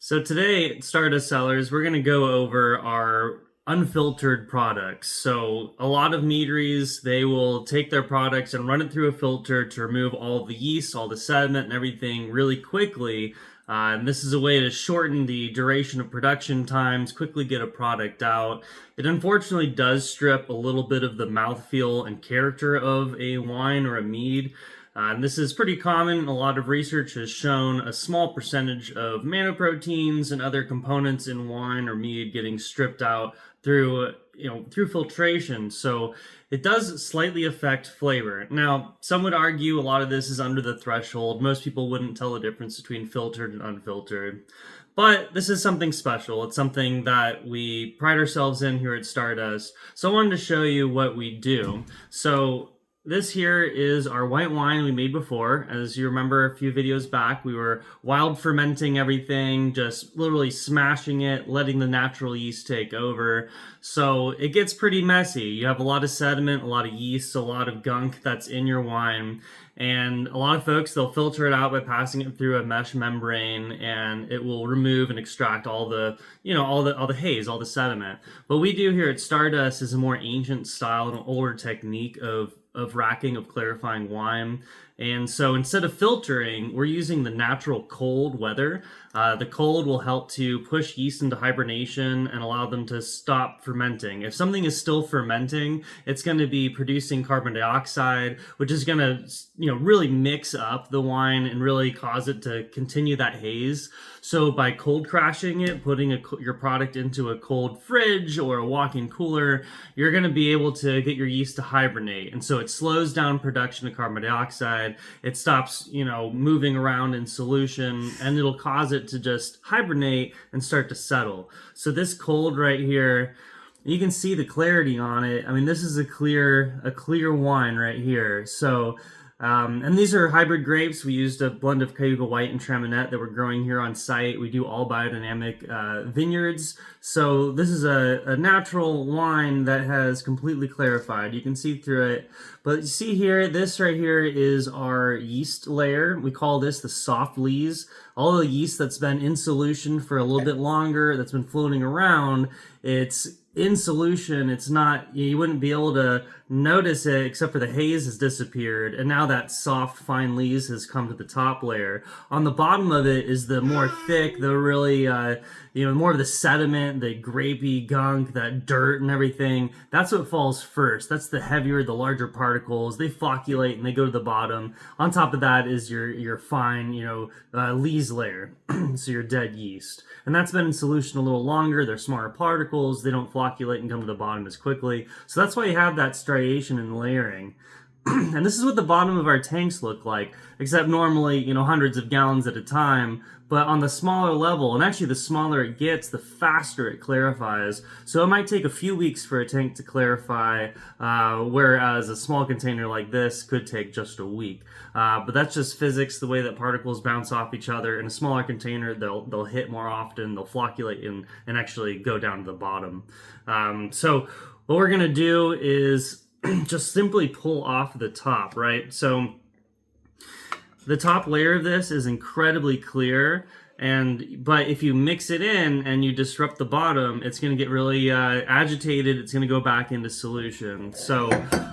So today at Stardust Cellars, we're going to go over our unfiltered products. So a lot of meaderies, they will take their products and run it through a filter to remove all the yeast, all the sediment and everything really quickly. And this is a way to shorten the duration of production times, quickly get a product out. It unfortunately does strip a little bit of the mouthfeel and character of a wine or a mead. And this is pretty common. A lot of research has shown a small percentage of manoproteins and other components in wine or mead getting stripped out through filtration. So it does slightly affect flavor. Now, some would argue a lot of this is under the threshold. Most people wouldn't tell the difference between filtered and unfiltered. But this is something special. It's something that we pride ourselves in here at Stardust. So I wanted to show you what we do. So this here is our white wine we made before. As you remember a few videos back, we were wild fermenting everything, just literally smashing it, letting the natural yeast take over. So it gets pretty messy. You have a lot of sediment, a lot of yeast, a lot of gunk that's in your wine. And a lot of folks, they'll filter it out by passing it through a mesh membrane, and it will remove and extract all the haze, all the sediment. What we do here at Stardust is a more ancient style and an older technique of racking, of clarifying wine. And so instead of filtering, we're using the natural cold weather. The cold will help to push yeast into hibernation and allow them to stop fermenting. If something is still fermenting, it's going to be producing carbon dioxide, which is going to, really mix up the wine and really cause it to continue that haze. So by cold crashing it, putting your product into a cold fridge or a walk-in cooler, you're going to be able to get your yeast to hibernate. And so it slows down production of carbon dioxide. It stops, moving around in solution, and it'll cause it to just hibernate and start to settle. So this cold right here, you can see the clarity on it. I mean, this is a clear wine right here. So and these are hybrid grapes. We used a blend of Cayuga White and Traminette that we're growing here on site. We do all biodynamic vineyards. So this is a natural wine that has completely clarified. You can see through it. But you see here, this right here is our yeast layer. We call this the soft lees. All the yeast that's been in solution for a little bit longer, that's been floating around, it's in solution. It's not, you wouldn't be able to notice it except for the haze has disappeared, and now that soft fine lees has come to the top layer. On the bottom of it is the more thick, the really more of the sediment, the grapey gunk, that dirt and everything. That's what falls first. That's the heavier, the larger particles. They flocculate and they go to the bottom. On top of that is your fine lees layer, so your dead yeast, and that's been in solution a little longer. They're smaller particles. They don't flocculate and come to the bottom as quickly. So that's why you have that striation and layering. And this is what the bottom of our tanks look like, except normally, hundreds of gallons at a time. But on the smaller level, and actually the smaller it gets, the faster it clarifies. So it might take a few weeks for a tank to clarify, whereas a small container like this could take just a week. But that's just physics, the way that particles bounce off each other. In a smaller container, they'll hit more often, they'll flocculate and actually go down to the bottom. So what we're gonna do is just simply pull off the top, right? So the top layer of this is incredibly clear, but if you mix it in and you disrupt the bottom, it's going to get really agitated. It's going to go back into solution. So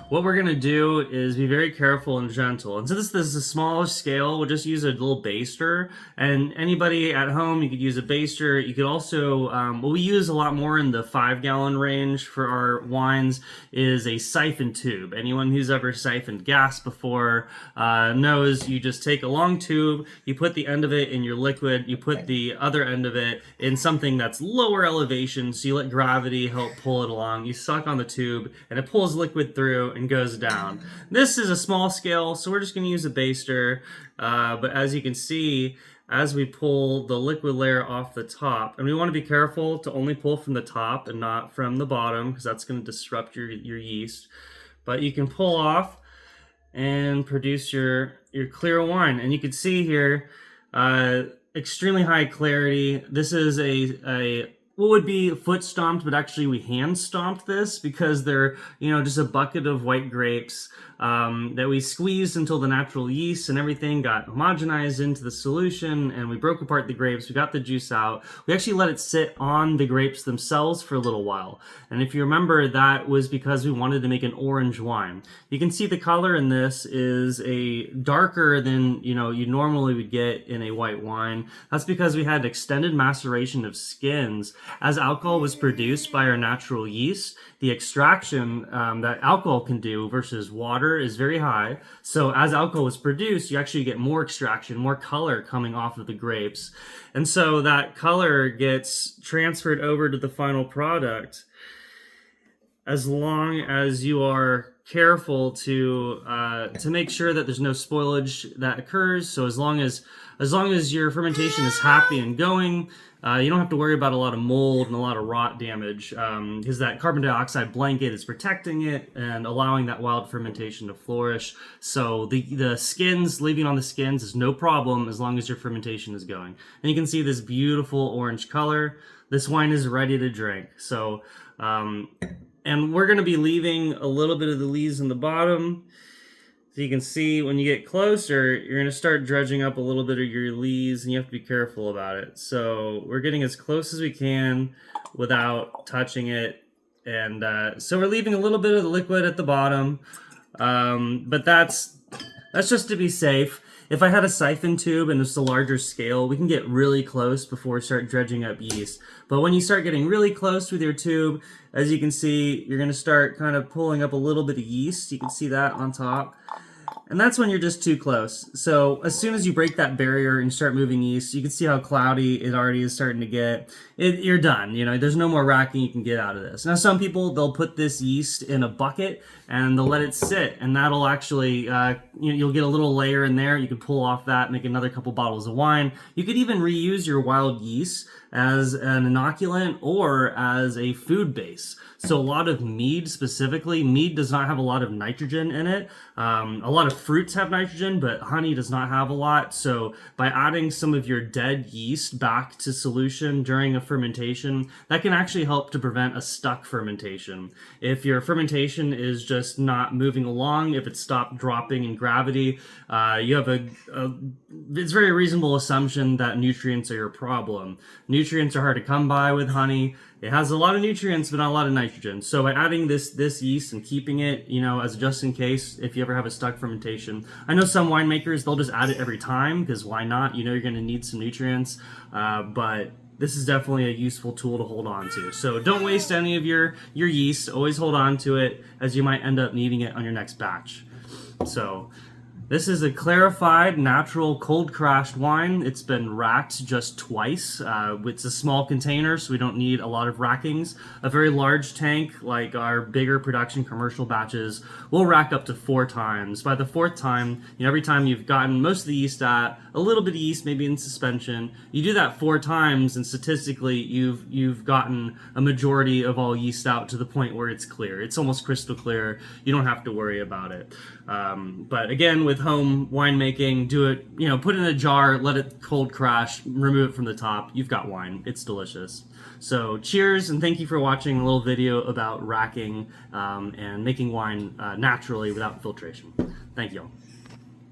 what we're going to do is be very careful and gentle. And so this is a smaller scale. We'll just use a little baster. And anybody at home, you could use a baster. You could also, what we use a lot more in the 5-gallon range for our wines is a siphon tube. Anyone who's ever siphoned gas before knows you just take a long tube, you put the end of it in your liquid, you put the other end of it in something that's lower elevation, so you let gravity help pull it along. You suck on the tube, and it pulls liquid through and goes down. This is a small scale, so we're just going to use a baster, but as you can see, as we pull the liquid layer off the top, and we want to be careful to only pull from the top and not from the bottom, because that's going to disrupt your yeast, but you can pull off and produce your clear wine. And you can see here, extremely high clarity. This is a what would be foot stomped, but actually we hand stomped this because they're, just a bucket of white grapes that we squeezed until the natural yeast and everything got homogenized into the solution, and we broke apart the grapes, we got the juice out. We actually let it sit on the grapes themselves for a little while. And if you remember, that was because we wanted to make an orange wine. You can see the color in this is a darker than, you normally would get in a white wine. That's because we had extended maceration of skins. As alcohol was produced by our natural yeast, the extraction that alcohol can do versus water is very high. So as alcohol is produced, you actually get more extraction, more color coming off of the grapes. And so that color gets transferred over to the final product as long as you are careful to make sure that there's no spoilage that occurs. So as long as your fermentation is happy and going, you don't have to worry about a lot of mold and a lot of rot damage, because that carbon dioxide blanket is protecting it and allowing that wild fermentation to flourish. So the skins, leaving on the skins is no problem as long as your fermentation is going. And you can see this beautiful orange color. This wine is ready to drink. So, and we're going to be leaving a little bit of the leaves in the bottom. So you can see when you get closer, you're going to start dredging up a little bit of your leaves, and you have to be careful about it. So we're getting as close as we can without touching it. And so we're leaving a little bit of the liquid at the bottom. But that's just to be safe. If I had a siphon tube and it's a larger scale, we can get really close before we start dredging up yeast. But when you start getting really close with your tube, as you can see, you're going to start kind of pulling up a little bit of yeast. You can see that on top. And that's when you're just too close. So as soon as you break that barrier and start moving yeast, you can see how cloudy it already is starting to get. You're done. There's no more racking you can get out of this. Now, some people, they'll put this yeast in a bucket and they'll let it sit, and that'll actually, you'll get a little layer in there. You can pull off that, make another couple bottles of wine. You could even reuse your wild yeast as an inoculant or as a food base. So a lot of mead specifically, mead does not have a lot of nitrogen in it. A lot of fruits have nitrogen, but honey does not have a lot. So by adding some of your dead yeast back to solution during a fermentation, that can actually help to prevent a stuck fermentation. If your fermentation is just not moving along, if it's stopped dropping in gravity, you have it's a very reasonable assumption that nutrients are your problem. Nutrients are hard to come by with honey. It has a lot of nutrients, but not a lot of nitrogen. So by adding this yeast and keeping it, as just in case, if you ever have a stuck fermentation. I know some winemakers, they'll just add it every time, because why not? You're going to need some nutrients. But this is definitely a useful tool to hold on to. So don't waste any of your yeast. Always hold on to it, as you might end up needing it on your next batch. So this is a clarified, natural, cold-crashed wine. It's been racked just twice. It's a small container, so we don't need a lot of rackings. A very large tank, like our bigger production commercial batches, will rack up to 4 times. By the 4th time, every time you've gotten most of the yeast out, a little bit of yeast maybe in suspension, you do that 4 times, and statistically, you've gotten a majority of all yeast out to the point where it's clear. It's almost crystal clear. You don't have to worry about it. But again, with home winemaking, do it, put it in a jar, let it cold crash, remove it from the top. You've got wine. It's delicious. So cheers, and thank you for watching a little video about racking and making wine naturally without filtration. Thank you all.